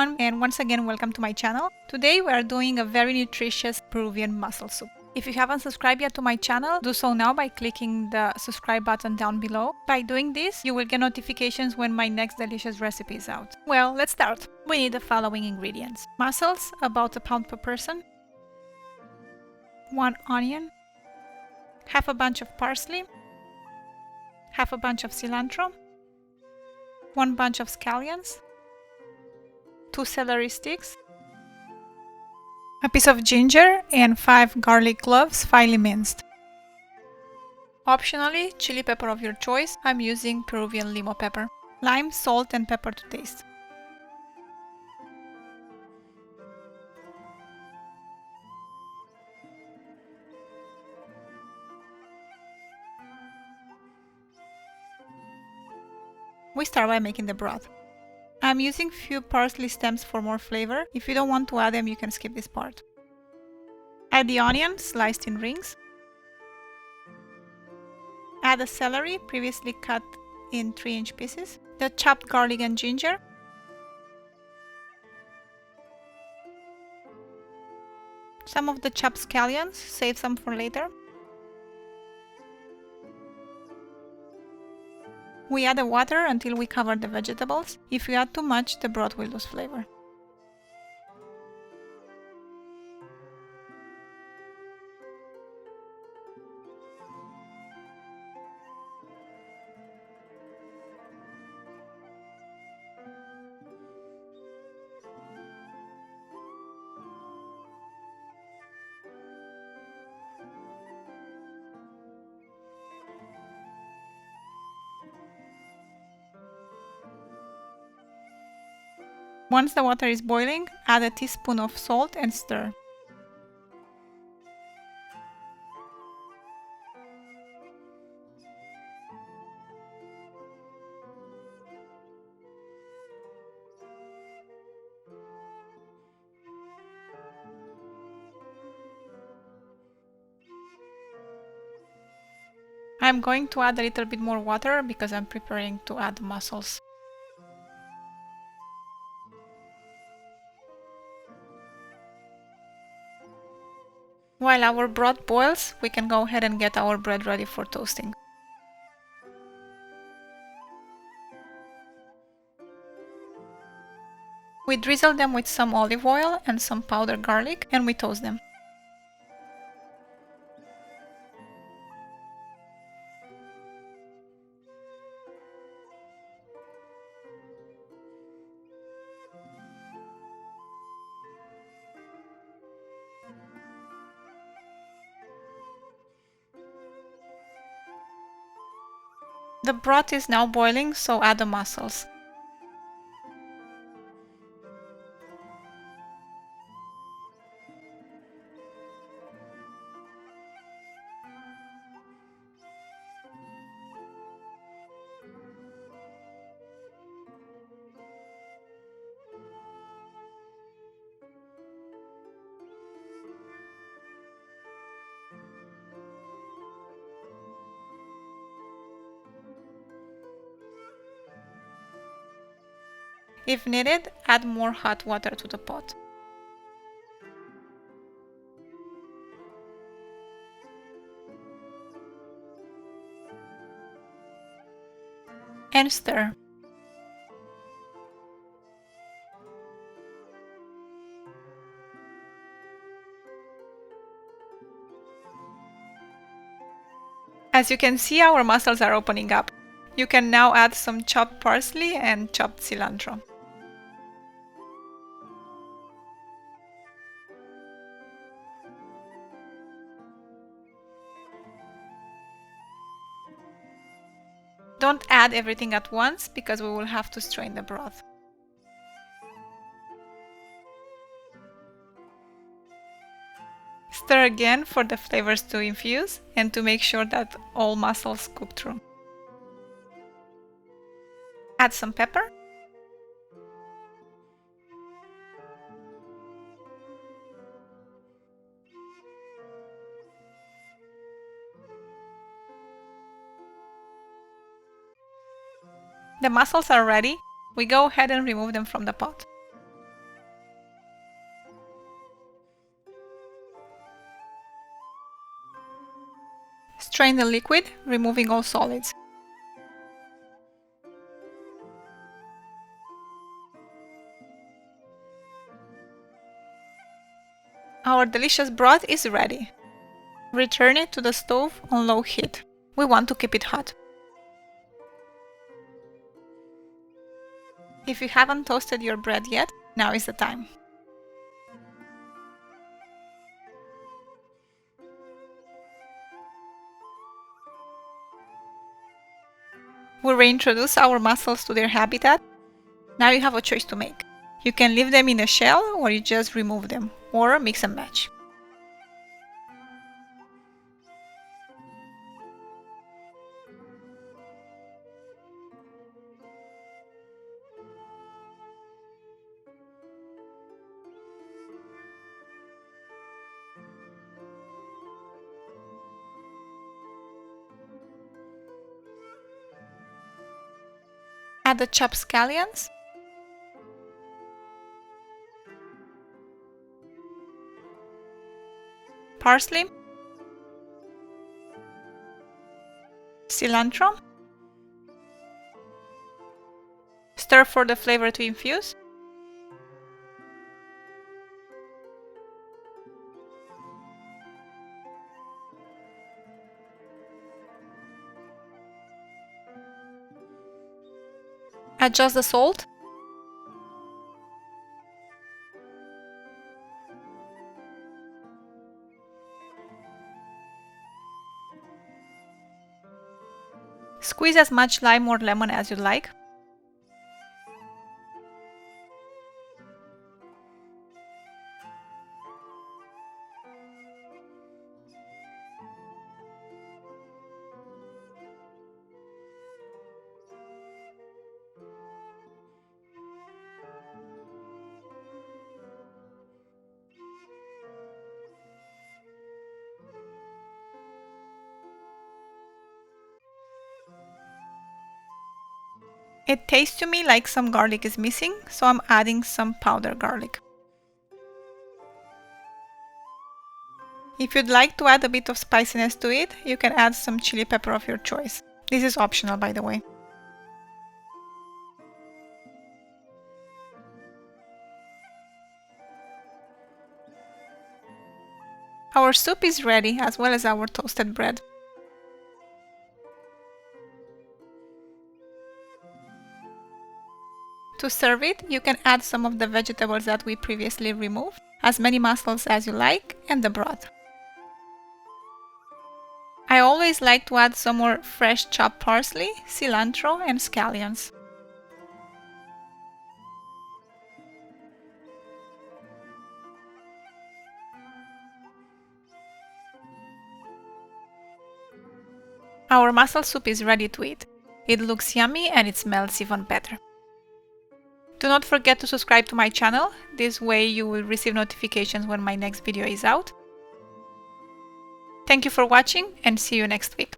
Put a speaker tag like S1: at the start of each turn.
S1: everyone, and once again welcome to my channel. Today we are doing a very nutritious Peruvian mussel soup. If you haven't subscribed yet to my channel, do so now by clicking the subscribe button down below. By doing this, you will get notifications when my next delicious recipe is out. Well, let's start. We need the following ingredients. Mussels, about a pound per person. 1 onion. Half a bunch of parsley. Half a bunch of cilantro. 1 bunch of scallions. 2 celery sticks, a piece of ginger, and 5 garlic cloves finely minced. Optionally, chili pepper of your choice. I'm using Peruvian limo pepper. Lime, salt, and pepper to taste. We start by making the broth. I'm using few parsley stems for more flavor. If you don't want to add them, you can skip this part. Add the onion, sliced in rings. Add the celery, previously cut in 3-inch pieces. The chopped garlic and ginger. Some of the chopped scallions, save some for later. We add the water until we cover the vegetables. If you add too much, the broth will lose flavor. Once the water is boiling, add a teaspoon of salt and stir. I'm going to add a little bit more water because I'm preparing to add mussels. While our broth boils, we can go ahead and get our bread ready for toasting. We drizzle them with some olive oil and some powdered garlic, and we toast them. The broth is now boiling, so add the mussels. If needed, add more hot water to the pot. And stir. As you can see, our mussels are opening up. You can now add some chopped parsley and chopped cilantro. Don't add everything at once because we will have to strain the broth. Stir again for the flavors to infuse and to make sure that all mussels cook through. Add some pepper. The mussels are ready. We go ahead and remove them from the pot. strain the liquid, removing all solids. Our delicious broth is ready. Return it to the stove on low heat. We want to keep it hot. If you haven't toasted your bread yet, now is the time. We reintroduce our mussels to their habitat. Now you have a choice to make. You can leave them in a shell or you just remove them, or mix and match. Add the chopped scallions, parsley, cilantro, stir for the flavor to infuse, adjust the salt, squeeze as much lime or lemon as you like. It tastes to me like some garlic is missing, so I'm adding some powdered garlic. If you'd like to add a bit of spiciness to it, you can add some chili pepper of your choice. This is optional, by the way. Our soup is ready, as well as our toasted bread. To serve it, you can add some of the vegetables that we previously removed, as many mussels as you like, and the broth. I always like to add some more fresh chopped parsley, cilantro, and scallions. Our mussel soup is ready to eat. It looks yummy and it smells even better. Do not forget to subscribe to my channel, this way you will receive notifications when my next video is out. Thank you for watching and see you next week.